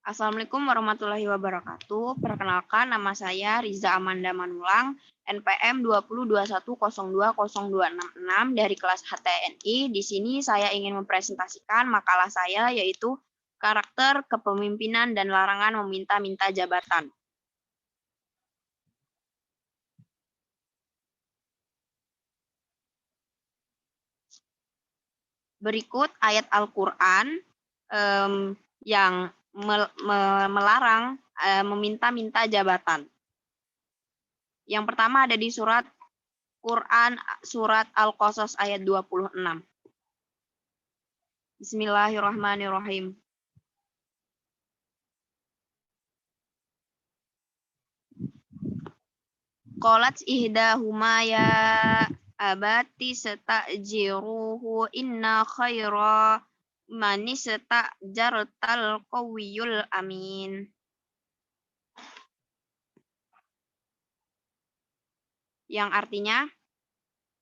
Assalamualaikum warahmatullahi wabarakatuh. Perkenalkan, nama saya Riza Amanda Manulang, NPM 2021020266 dari kelas HTNI. Di sini saya ingin mempresentasikan makalah saya, yaitu karakter kepemimpinan dan larangan meminta-minta jabatan. Berikut ayat Al-Quran yang melarang meminta-minta jabatan. Yang pertama ada di surat Quran, surat Al-Qasas ayat 26. Bismillahirrahmanirrahim. Qalat ihdahuma ya abati sta'jiruhu inna khaira man ista'jartal qawiyul amin. Yang artinya,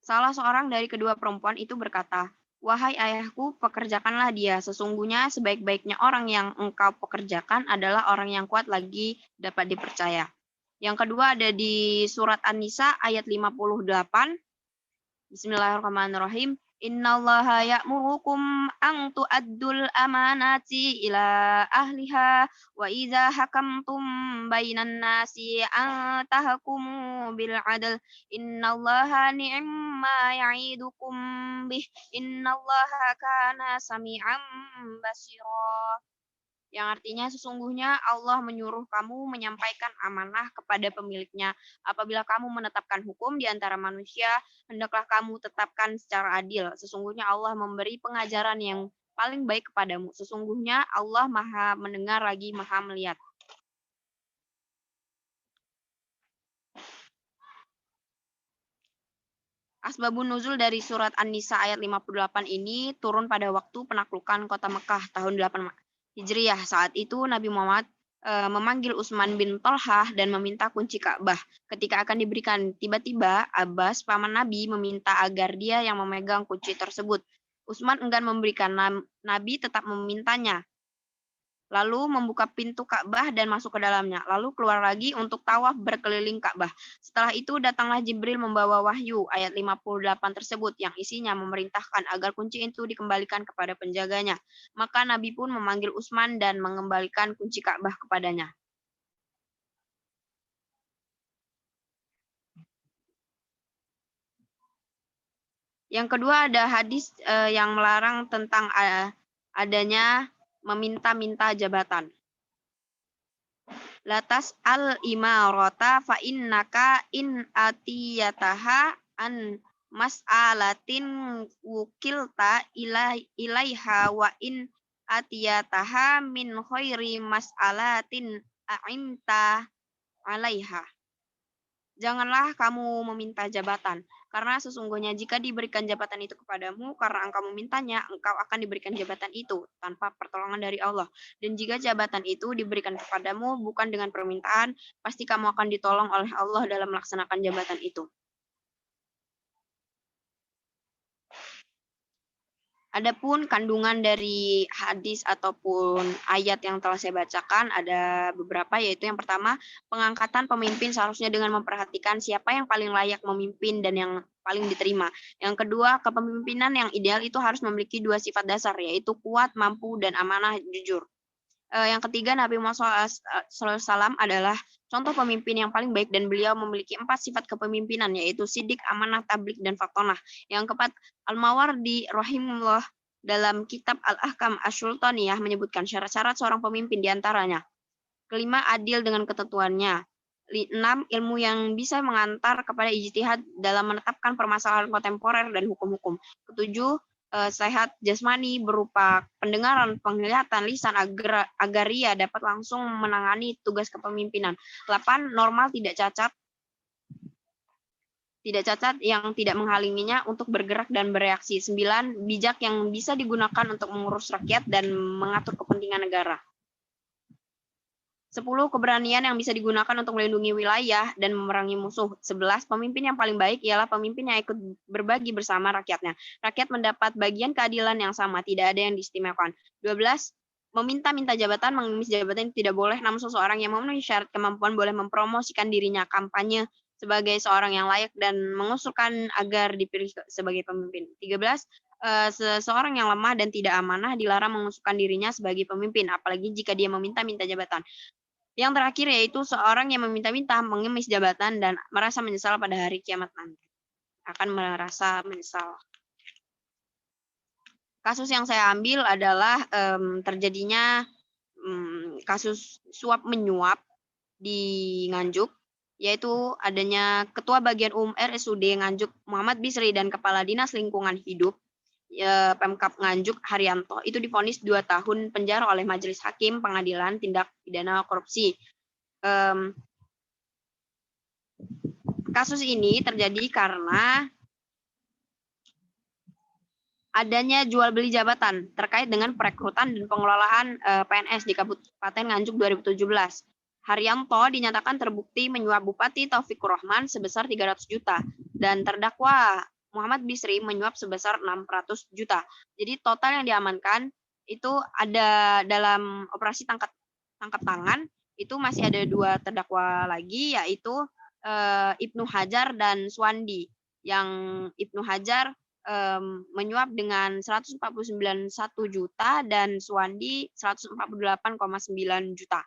salah seorang dari kedua perempuan itu berkata, "Wahai ayahku, pekerjakanlah dia. Sesungguhnya sebaik-baiknya orang yang engkau pekerjakan adalah orang yang kuat lagi dapat dipercaya." Yang kedua ada di surat An-Nisa ayat 58. Bismillahirrahmanirrahim. Innallaha ya'murukum an tu'addul amanati ila ahliha wa idza hakamtum bainan nasi an tahkumu bil adl innallaha ni'ma ya'idukum bih innallaha kana sami'an basira. Yang artinya sesungguhnya Allah menyuruh kamu menyampaikan amanah kepada pemiliknya. Apabila kamu menetapkan hukum di antara manusia, hendaklah kamu tetapkan secara adil. Sesungguhnya Allah memberi pengajaran yang paling baik kepadamu. Sesungguhnya Allah Maha mendengar lagi Maha melihat. Asbabun nuzul dari surat An-Nisa ayat 58 ini turun pada waktu penaklukan kota Mekah tahun 8 Hijriah. Saat itu Nabi Muhammad memanggil Utsman bin Thalhah dan meminta kunci Ka'bah. Ketika akan diberikan, tiba-tiba Abbas, paman Nabi, meminta agar dia yang memegang kunci tersebut. Utsman enggan memberikan, Nabi tetap memintanya. Lalu membuka pintu Ka'bah dan masuk ke dalamnya. Lalu keluar lagi untuk tawaf berkeliling Ka'bah. Setelah itu datanglah Jibril membawa wahyu ayat 58 tersebut yang isinya memerintahkan agar kunci itu dikembalikan kepada penjaganya. Maka Nabi pun memanggil Utsman dan mengembalikan kunci Ka'bah kepadanya. Yang kedua ada hadis yang melarang tentang adanya meminta-minta jabatan. Latas al-imarata fa innaka in atiyataha an mas'alatin wukilta ilaiha wa in atiyataha min khairi mas'alatin a'inta alaiha. Janganlah kamu meminta jabatan, karena sesungguhnya jika diberikan jabatan itu kepadamu karena engkau memintanya, engkau akan diberikan jabatan itu tanpa pertolongan dari Allah. Dan jika jabatan itu diberikan kepadamu bukan dengan permintaan, pasti kamu akan ditolong oleh Allah dalam melaksanakan jabatan itu. Adapun kandungan dari hadis ataupun ayat yang telah saya bacakan ada beberapa, yaitu yang pertama, pengangkatan pemimpin seharusnya dengan memperhatikan siapa yang paling layak memimpin dan yang paling diterima. Yang kedua, kepemimpinan yang ideal itu harus memiliki dua sifat dasar, yaitu kuat, mampu, dan amanah, jujur. Yang ketiga, Nabi Muhammad SAW adalah contoh pemimpin yang paling baik dan beliau memiliki 4 sifat kepemimpinan, yaitu sidik, amanah, tablik, dan faktonah. Yang keempat, Al-Mawardi rahimahullah dalam kitab Al-Ahkam Asy-Sultaniyah menyebutkan syarat-syarat seorang pemimpin diantaranya. Kelima, adil dengan ketentuannya. 6, ilmu yang bisa mengantar kepada ijtihad dalam menetapkan permasalahan kontemporer dan hukum-hukum. Ketujuh, sehat jasmani berupa pendengaran, penglihatan, lisan agar ia dapat langsung menangani tugas kepemimpinan. 8, normal tidak cacat yang tidak menghalanginya untuk bergerak dan bereaksi. 9, bijak yang bisa digunakan untuk mengurus rakyat dan mengatur kepentingan negara. 10, keberanian yang bisa digunakan untuk melindungi wilayah dan memerangi musuh. 11, pemimpin yang paling baik ialah pemimpin yang ikut berbagi bersama rakyatnya. Rakyat mendapat bagian keadilan yang sama, tidak ada yang diistimewakan. 12, meminta-minta jabatan, mengemis jabatan itu tidak boleh, namun seseorang yang memenuhi syarat kemampuan boleh mempromosikan dirinya kampanye sebagai seorang yang layak dan mengusulkan agar dipilih sebagai pemimpin. 13. Seseorang yang lemah dan tidak amanah dilarang mengusulkan dirinya sebagai pemimpin, apalagi jika dia meminta-minta jabatan. Yang terakhir yaitu seorang yang meminta-minta, mengemis jabatan, dan merasa menyesal pada hari kiamat nanti. Akan merasa menyesal. Kasus yang saya ambil adalah terjadinya kasus suap menyuap di Nganjuk, yaitu adanya Ketua Bagian RSUD Nganjuk Muhammad Bisri dan Kepala Dinas Lingkungan Hidup Pemkab Nganjuk Haryanto itu divonis 2 tahun penjara oleh Majelis Hakim Pengadilan Tindak Pidana Korupsi. Kasus ini terjadi karena adanya jual beli jabatan terkait dengan perekrutan dan pengelolaan PNS di Kabupaten Nganjuk 2017. Haryanto dinyatakan terbukti menyuap Bupati Taufikur Rahman sebesar 300 juta dan terdakwa Muhammad Bisri menyuap sebesar 600 juta. Jadi total yang diamankan itu ada dalam operasi tangkap tangan itu masih ada 2 terdakwa lagi, yaitu Ibnu Hajar dan Suwandi. Yang Ibnu Hajar menyuap dengan 149,1 juta dan Suwandi 148,9 juta.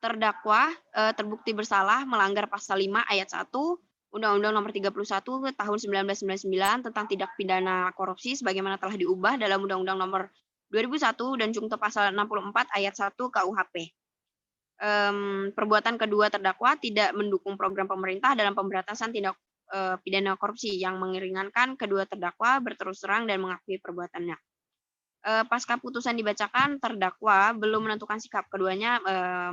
Terdakwa terbukti bersalah melanggar pasal 5 ayat 1 Undang-Undang Nomor 31 Tahun 1999 tentang tindak pidana korupsi sebagaimana telah diubah dalam Undang-Undang Nomor 2001 dan Junto Pasal 64 ayat 1 KUHP. Perbuatan kedua terdakwa tidak mendukung program pemerintah dalam pemberantasan tindak pidana korupsi yang meringankan kedua terdakwa berterus terang dan mengakui perbuatannya. Pasca putusan dibacakan, terdakwa belum menentukan sikap. Keduanya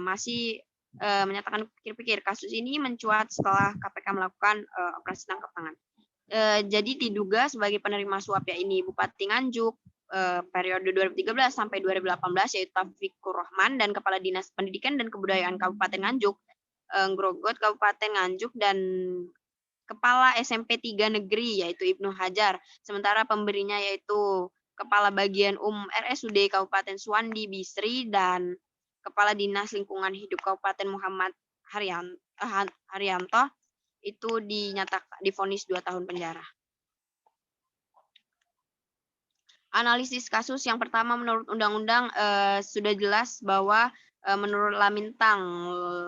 masih menyatakan pikir-pikir. Kasus ini mencuat setelah KPK melakukan operasi tangkap tangan. Jadi diduga sebagai penerima suap ya ini Bupati Nganjuk periode 2013 sampai 2018 yaitu Taufikur Rahman dan Kepala Dinas Pendidikan dan Kebudayaan Kabupaten Nganjuk, Grogot Kabupaten Nganjuk dan Kepala SMP 3 Negeri yaitu Ibnu Hajar. Sementara pemberinya yaitu Kepala Bagian RSUD Kabupaten Suwandi Bisri dan Kepala Dinas Lingkungan Hidup Kabupaten Muhammad Haryanto itu dinyatakan divonis 2 tahun penjara. Analisis kasus yang pertama menurut undang-undang sudah jelas bahwa menurut Lamintang,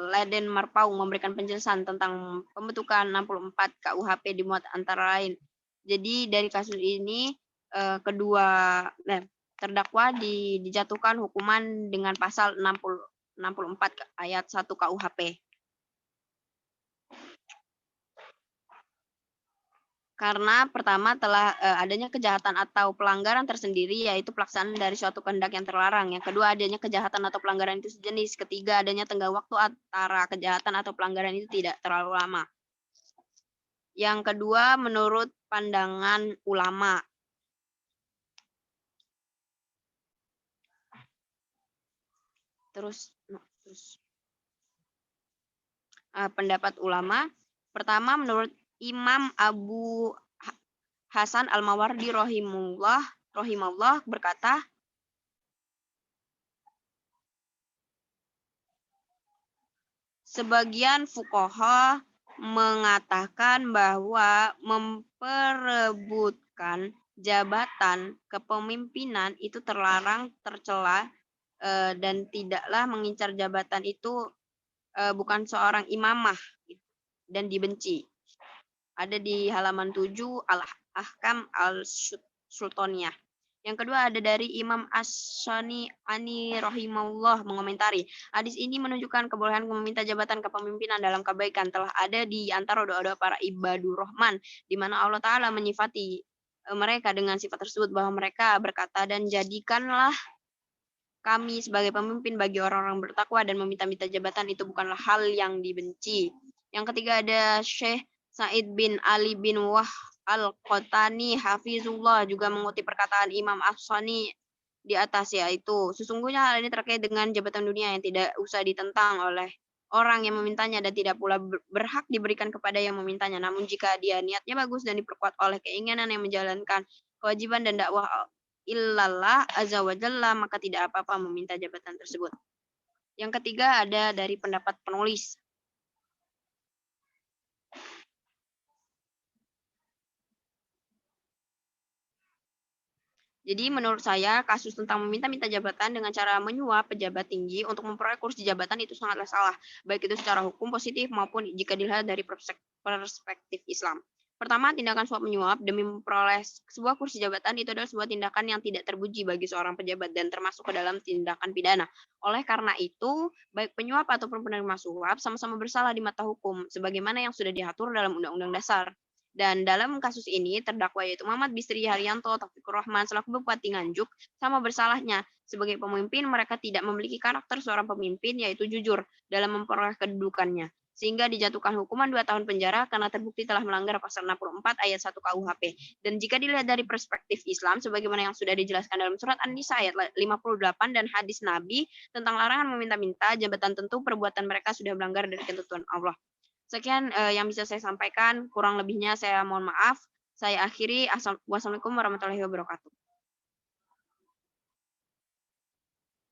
Leden Marpaung memberikan penjelasan tentang pembentukan 64 KUHP dimuat antara lain. Jadi dari kasus ini kedua terdakwa dijatuhkan hukuman dengan pasal 64 ayat 1 KUHP. Karena pertama telah adanya kejahatan atau pelanggaran tersendiri yaitu pelaksanaan dari suatu kehendak yang terlarang. Yang kedua adanya kejahatan atau pelanggaran itu sejenis. Ketiga adanya tenggang waktu antara kejahatan atau pelanggaran itu tidak terlalu lama. Yang kedua menurut pandangan ulama. Terus pendapat ulama. Pertama menurut Imam Abu Hasan Al-Mawardi rahimahullah berkata, sebagian fuqaha mengatakan bahwa memperebutkan jabatan kepemimpinan itu terlarang, tercela, dan tidaklah mengincar jabatan itu bukan seorang imamah dan dibenci. Ada di halaman 7 Al-Ahkam Al-Sultaniyah. Yang kedua ada dari Imam As-Shani Ani rahimahullah mengomentari, hadis ini menunjukkan kebolehan meminta jabatan kepemimpinan dalam kebaikan telah ada di antara doa-doa para ibadur rahman, di mana Allah Ta'ala menyifati mereka dengan sifat tersebut bahwa mereka berkata, dan jadikanlah kami sebagai pemimpin bagi orang-orang bertakwa dan meminta-minta jabatan itu bukanlah hal yang dibenci. Yang ketiga ada Syekh Said bin Ali bin Wah Al-Qatani Hafizullah juga mengutip perkataan Imam As-Shani di atas yaitu sesungguhnya hal ini terkait dengan jabatan dunia yang tidak usah ditentang oleh orang yang memintanya dan tidak pula berhak diberikan kepada yang memintanya. Namun jika dia niatnya bagus dan diperkuat oleh keinginan yang menjalankan kewajiban dan dakwah illallah azza wa jalla, maka tidak apa-apa meminta jabatan tersebut. Yang ketiga ada dari pendapat penulis. Jadi menurut saya kasus tentang meminta-minta jabatan dengan cara menyuap pejabat tinggi untuk memperoleh kursi jabatan itu sangatlah salah, baik itu secara hukum positif maupun jika dilihat dari perspektif Islam. Pertama, tindakan suap menyuap demi memperoleh sebuah kursi jabatan itu adalah sebuah tindakan yang tidak terpuji bagi seorang pejabat dan termasuk ke dalam tindakan pidana. Oleh karena itu, baik penyuap ataupun penerima suap sama-sama bersalah di mata hukum, sebagaimana yang sudah diatur dalam Undang-Undang Dasar. Dan dalam kasus ini, terdakwa yaitu Muhammad Bisri Haryanto Taufikur Rahman selaku Bupati Nganjuk sama bersalahnya. Sebagai pemimpin, mereka tidak memiliki karakter seorang pemimpin yaitu jujur dalam memperoleh kedudukannya. Sehingga dijatuhkan hukuman 2 tahun penjara karena terbukti telah melanggar pasal 64 ayat 1 KUHP. Dan jika dilihat dari perspektif Islam, sebagaimana yang sudah dijelaskan dalam surat An-Nisa ayat 58 dan hadis Nabi tentang larangan meminta-minta jabatan, tentu perbuatan mereka sudah melanggar dari ketentuan Allah. Sekian yang bisa saya sampaikan, kurang lebihnya saya mohon maaf. Saya akhiri. Wassalamualaikum warahmatullahi wabarakatuh.